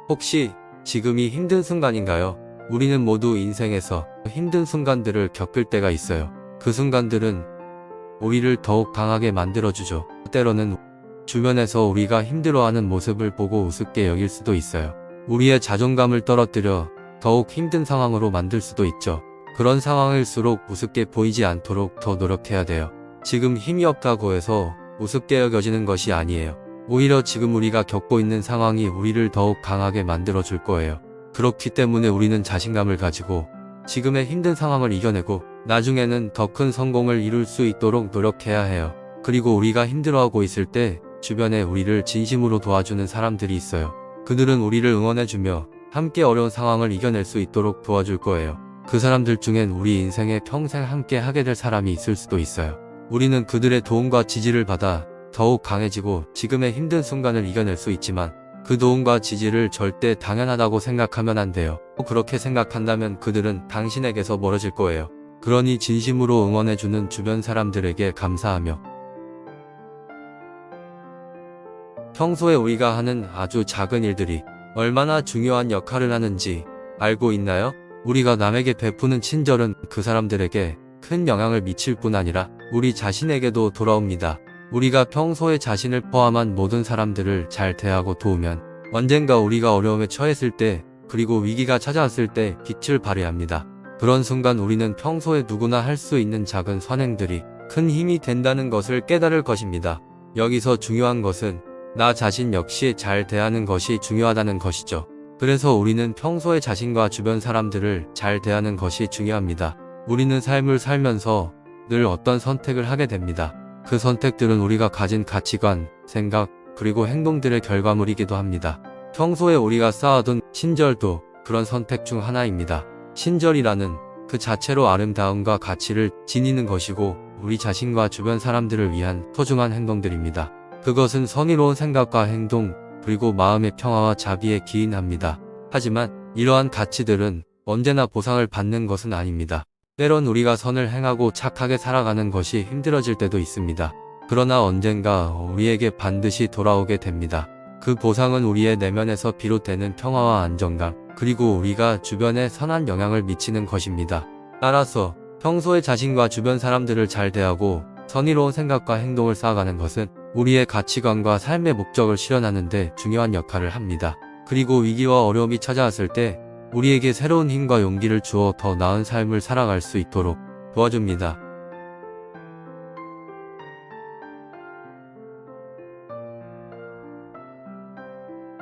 혹시 지금이 힘든 순간인가요? 우리는 모두 인생에서 힘든 순간들을 겪을 때가 있어요. 그 순간들은 우리를 더욱 강하게 만들어주죠. 때로는 주변에서 우리가 힘들어하는 모습을 보고 우습게 여길 수도 있어요. 우리의 자존감을 떨어뜨려 더욱 힘든 상황으로 만들 수도 있죠. 그런 상황일수록 우습게 보이지 않도록 더 노력해야 돼요. 지금 힘이 없다고 해서 우습게 여겨지는 것이 아니에요. 오히려 지금 우리가 겪고 있는 상황이 우리를 더욱 강하게 만들어줄 거예요. 그렇기 때문에 우리는 자신감을 가지고 지금의 힘든 상황을 이겨내고 나중에는 더 큰 성공을 이룰 수 있도록 노력해야 해요. 그리고 우리가 힘들어하고 있을 때 주변에 우리를 진심으로 도와주는 사람들이 있어요. 그들은 우리를 응원해주며 함께 어려운 상황을 이겨낼 수 있도록 도와줄 거예요. 그 사람들 중엔 우리 인생에 평생 함께 하게 될 사람이 있을 수도 있어요. 우리는 그들의 도움과 지지를 받아 더욱 강해지고 지금의 힘든 순간을 이겨낼 수 있지만 그 도움과 지지를 절대 당연하다고 생각하면 안 돼요. 그렇게 생각한다면 그들은 당신에게서 멀어질 거예요. 그러니 진심으로 응원해주는 주변 사람들에게 감사하며 평소에 우리가 하는 아주 작은 일들이 얼마나 중요한 역할을 하는지 알고 있나요? 우리가 남에게 베푸는 친절은 그 사람들에게 큰 영향을 미칠 뿐 아니라 우리 자신에게도 돌아옵니다. 우리가 평소에 자신을 포함한 모든 사람들을 잘 대하고 도우면 언젠가 우리가 어려움에 처했을 때 그리고 위기가 찾아왔을 때 빛을 발휘합니다. 그런 순간 우리는 평소에 누구나 할 수 있는 작은 선행들이 큰 힘이 된다는 것을 깨달을 것입니다. 여기서 중요한 것은 나 자신 역시 잘 대하는 것이 중요하다는 것이죠. 그래서 우리는 평소에 자신과 주변 사람들을 잘 대하는 것이 중요합니다. 우리는 삶을 살면서 늘 어떤 선택을 하게 됩니다. 그 선택들은 우리가 가진 가치관, 생각, 그리고 행동들의 결과물이기도 합니다. 평소에 우리가 쌓아둔 친절도 그런 선택 중 하나입니다. 친절이라는 그 자체로 아름다움과 가치를 지니는 것이고 우리 자신과 주변 사람들을 위한 소중한 행동들입니다. 그것은 선의로운 생각과 행동, 그리고 마음의 평화와 자비에 기인합니다. 하지만 이러한 가치들은 언제나 보상을 받는 것은 아닙니다. 때론 우리가 선을 행하고 착하게 살아가는 것이 힘들어질 때도 있습니다. 그러나 언젠가 우리에게 반드시 돌아오게 됩니다. 그 보상은 우리의 내면에서 비롯되는 평화와 안정감, 그리고 우리가 주변에 선한 영향을 미치는 것입니다. 따라서 평소에 자신과 주변 사람들을 잘 대하고 선의로운 생각과 행동을 쌓아가는 것은 우리의 가치관과 삶의 목적을 실현하는 데 중요한 역할을 합니다. 그리고 위기와 어려움이 찾아왔을 때 우리에게 새로운 힘과 용기를 주어 더 나은 삶을 살아갈 수 있도록 도와줍니다.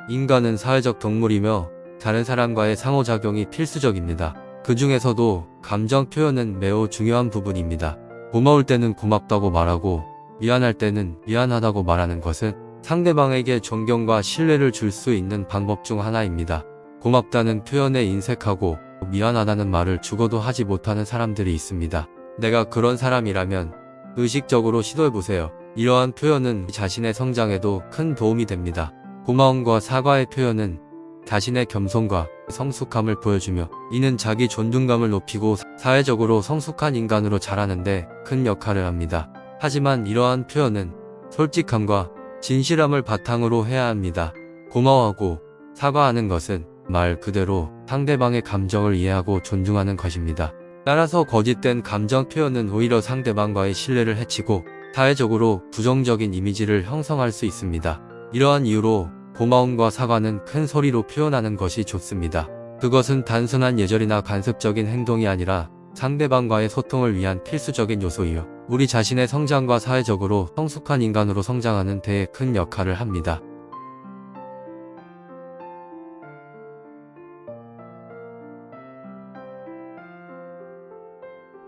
인간은 사회적 동물이며 다른 사람과의 상호작용이 필수적입니다. 그 중에서도 감정 표현은 매우 중요한 부분입니다. 고마울 때는 고맙다고 말하고 미안할 때는 미안하다고 말하는 것은 상대방에게 존경과 신뢰를 줄 수 있는 방법 중 하나입니다. 고맙다는 표현에 인색하고 미안하다는 말을 죽어도 하지 못하는 사람들이 있습니다. 내가 그런 사람이라면 의식적으로 시도해보세요. 이러한 표현은 자신의 성장에도 큰 도움이 됩니다. 고마움과 사과의 표현은 자신의 겸손과 성숙함을 보여주며 이는 자기 존중감을 높이고 사회적으로 성숙한 인간으로 자라는데 큰 역할을 합니다. 하지만 이러한 표현은 솔직함과 진실함을 바탕으로 해야 합니다. 고마워하고 사과하는 것은 말 그대로 상대방의 감정을 이해하고 존중하는 것입니다. 따라서 거짓된 감정 표현은 오히려 상대방과의 신뢰를 해치고 사회적으로 부정적인 이미지를 형성할 수 있습니다. 이러한 이유로 고마움과 사과는 큰 소리로 표현하는 것이 좋습니다. 그것은 단순한 예절이나 간섭적인 행동이 아니라 상대방과의 소통을 위한 필수적인 요소이며 우리 자신의 성장과 사회적으로 성숙한 인간으로 성장하는 데에 큰 역할을 합니다.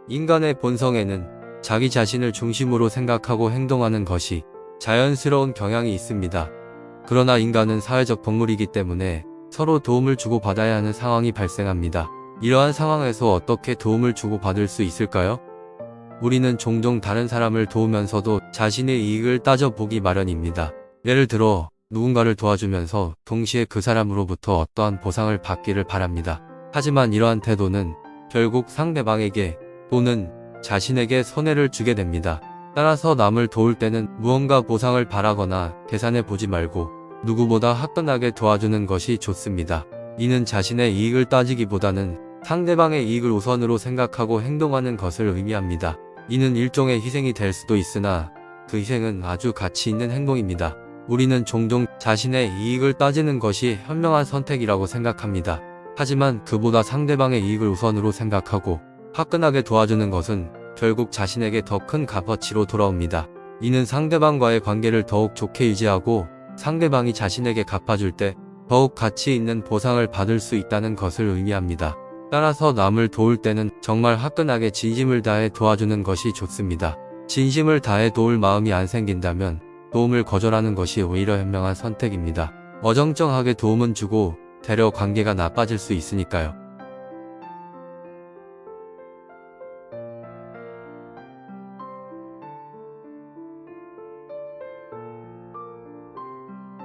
인간의 본성에는 자기 자신을 중심으로 생각하고 행동하는 것이 자연스러운 경향이 있습니다. 그러나 인간은 사회적 동물이기 때문에 서로 도움을 주고받아야 하는 상황이 발생합니다. 이러한 상황에서 어떻게 도움을 주고받을 수 있을까요? 우리는 종종 다른 사람을 도우면서도 자신의 이익을 따져보기 마련입니다. 예를 들어 누군가를 도와주면서 동시에 그 사람으로부터 어떠한 보상을 받기를 바랍니다. 하지만 이러한 태도는 결국 상대방에게 또는 자신에게 손해를 주게 됩니다. 따라서 남을 도울 때는 무언가 보상을 바라거나 계산해 보지 말고 누구보다 화끈하게 도와주는 것이 좋습니다. 이는 자신의 이익을 따지기보다는 상대방의 이익을 우선으로 생각하고 행동하는 것을 의미합니다. 이는 일종의 희생이 될 수도 있으나 그 희생은 아주 가치 있는 행동입니다. 우리는 종종 자신의 이익을 따지는 것이 현명한 선택이라고 생각합니다. 하지만 그보다 상대방의 이익을 우선으로 생각하고 화끈하게 도와주는 것은 결국 자신에게 더 큰 값어치로 돌아옵니다. 이는 상대방과의 관계를 더욱 좋게 유지하고 상대방이 자신에게 갚아줄 때 더욱 가치 있는 보상을 받을 수 있다는 것을 의미합니다. 따라서 남을 도울 때는 정말 화끈하게 진심을 다해 도와주는 것이 좋습니다. 진심을 다해 도울 마음이 안 생긴다면 도움을 거절하는 것이 오히려 현명한 선택입니다. 어정쩡하게 도움은 주고 되려 관계가 나빠질 수 있으니까요.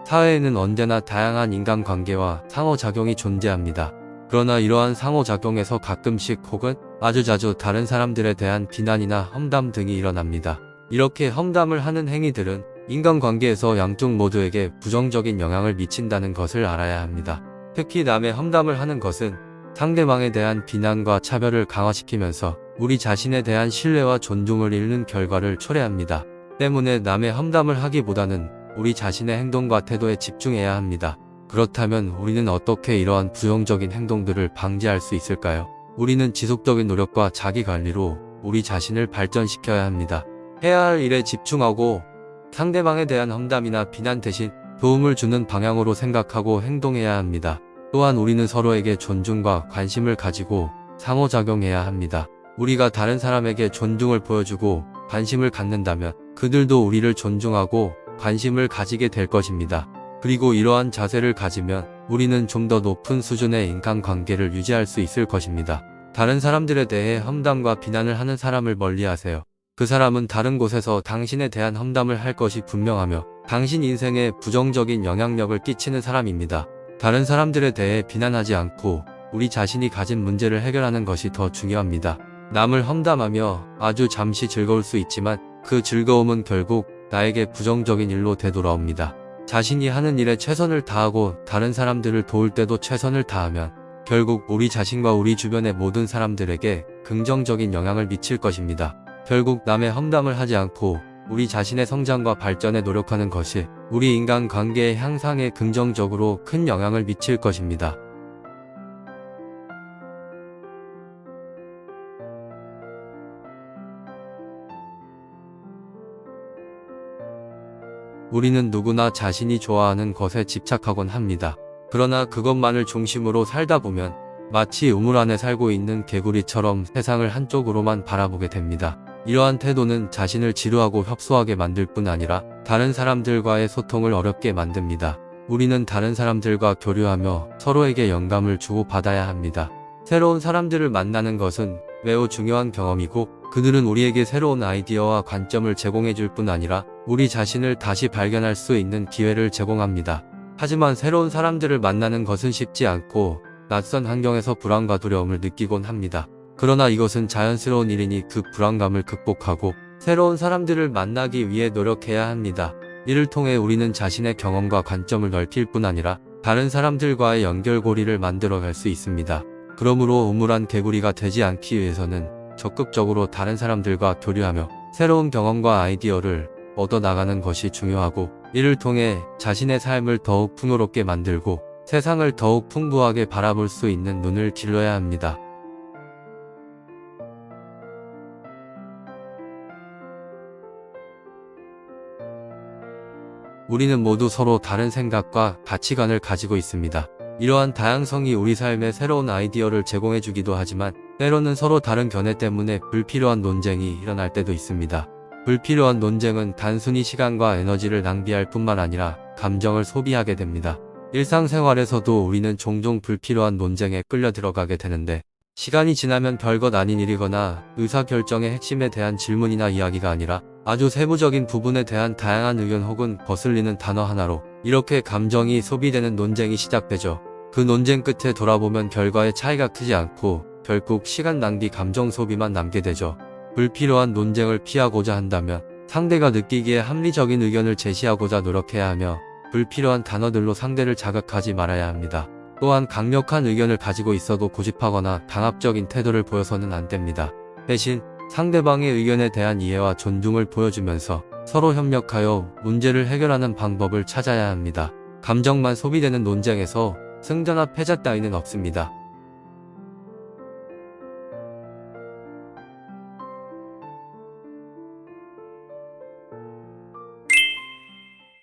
사회에는 언제나 다양한 인간관계와 상호작용이 존재합니다. 그러나 이러한 상호작용에서 가끔씩 혹은 아주 자주 다른 사람들에 대한 비난이나 험담 등이 일어납니다. 이렇게 험담을 하는 행위들은 인간관계에서 양쪽 모두에게 부정적인 영향을 미친다는 것을 알아야 합니다. 특히 남의 험담을 하는 것은 상대방에 대한 비난과 차별을 강화시키면서 우리 자신에 대한 신뢰와 존중을 잃는 결과를 초래합니다. 때문에 남의 험담을 하기보다는 우리 자신의 행동과 태도에 집중해야 합니다. 그렇다면 우리는 어떻게 이러한 부정적인 행동들을 방지할 수 있을까요? 우리는 지속적인 노력과 자기관리로 우리 자신을 발전시켜야 합니다. 해야 할 일에 집중하고 상대방에 대한 험담이나 비난 대신 도움을 주는 방향으로 생각하고 행동해야 합니다. 또한 우리는 서로에게 존중과 관심을 가지고 상호작용해야 합니다. 우리가 다른 사람에게 존중을 보여주고 관심을 갖는다면 그들도 우리를 존중하고 관심을 가지게 될 것입니다. 그리고 이러한 자세를 가지면 우리는 좀 더 높은 수준의 인간관계를 유지할 수 있을 것입니다. 다른 사람들에 대해 험담과 비난을 하는 사람을 멀리하세요. 그 사람은 다른 곳에서 당신에 대한 험담을 할 것이 분명하며 당신 인생에 부정적인 영향력을 끼치는 사람입니다. 다른 사람들에 대해 비난하지 않고 우리 자신이 가진 문제를 해결하는 것이 더 중요합니다. 남을 험담하며 아주 잠시 즐거울 수 있지만 그 즐거움은 결국 나에게 부정적인 일로 되돌아옵니다. 자신이 하는 일에 최선을 다하고 다른 사람들을 도울 때도 최선을 다하면 결국 우리 자신과 우리 주변의 모든 사람들에게 긍정적인 영향을 미칠 것입니다. 결국 남의 험담을 하지 않고 우리 자신의 성장과 발전에 노력하는 것이 우리 인간관계의 향상에 긍정적으로 큰 영향을 미칠 것입니다. 우리는 누구나 자신이 좋아하는 것에 집착하곤 합니다. 그러나 그것만을 중심으로 살다 보면 마치 우물 안에 살고 있는 개구리처럼 세상을 한쪽으로만 바라보게 됩니다. 이러한 태도는 자신을 지루하고 협소하게 만들 뿐 아니라 다른 사람들과의 소통을 어렵게 만듭니다. 우리는 다른 사람들과 교류하며 서로에게 영감을 주고받아야 합니다. 새로운 사람들을 만나는 것은 매우 중요한 경험이고 그들은 우리에게 새로운 아이디어와 관점을 제공해 줄 뿐 아니라 우리 자신을 다시 발견할 수 있는 기회를 제공합니다. 하지만 새로운 사람들을 만나는 것은 쉽지 않고 낯선 환경에서 불안과 두려움을 느끼곤 합니다. 그러나 이것은 자연스러운 일이니 그 불안감을 극복하고 새로운 사람들을 만나기 위해 노력해야 합니다. 이를 통해 우리는 자신의 경험과 관점을 넓힐 뿐 아니라 다른 사람들과의 연결고리를 만들어갈 수 있습니다. 그러므로 우물안 개구리가 되지 않기 위해서는 적극적으로 다른 사람들과 교류하며 새로운 경험과 아이디어를 얻어나가는 것이 중요하고 이를 통해 자신의 삶을 더욱 풍요롭게 만들고 세상을 더욱 풍부하게 바라볼 수 있는 눈을 길러야 합니다. 우리는 모두 서로 다른 생각과 가치관을 가지고 있습니다. 이러한 다양성이 우리 삶에 새로운 아이디어를 제공해주기도 하지만 때로는 서로 다른 견해 때문에 불필요한 논쟁이 일어날 때도 있습니다. 불필요한 논쟁은 단순히 시간과 에너지를 낭비할 뿐만 아니라 감정을 소비하게 됩니다. 일상생활에서도 우리는 종종 불필요한 논쟁에 끌려 들어가게 되는데 시간이 지나면 별것 아닌 일이거나 의사결정의 핵심에 대한 질문이나 이야기가 아니라 아주 세부적인 부분에 대한 다양한 의견 혹은 거슬리는 단어 하나로 이렇게 감정이 소비되는 논쟁이 시작되죠. 그 논쟁 끝에 돌아보면 결과의 차이가 크지 않고 결국 시간 낭비 감정 소비만 남게 되죠. 불필요한 논쟁을 피하고자 한다면 상대가 느끼기에 합리적인 의견을 제시하고자 노력해야 하며 불필요한 단어들로 상대를 자극하지 말아야 합니다. 또한 강력한 의견을 가지고 있어도 고집하거나 강압적인 태도를 보여서는 안 됩니다. 대신 상대방의 의견에 대한 이해와 존중을 보여주면서 서로 협력하여 문제를 해결하는 방법을 찾아야 합니다. 감정만 소비되는 논쟁에서 승자나 패자 따위는 없습니다.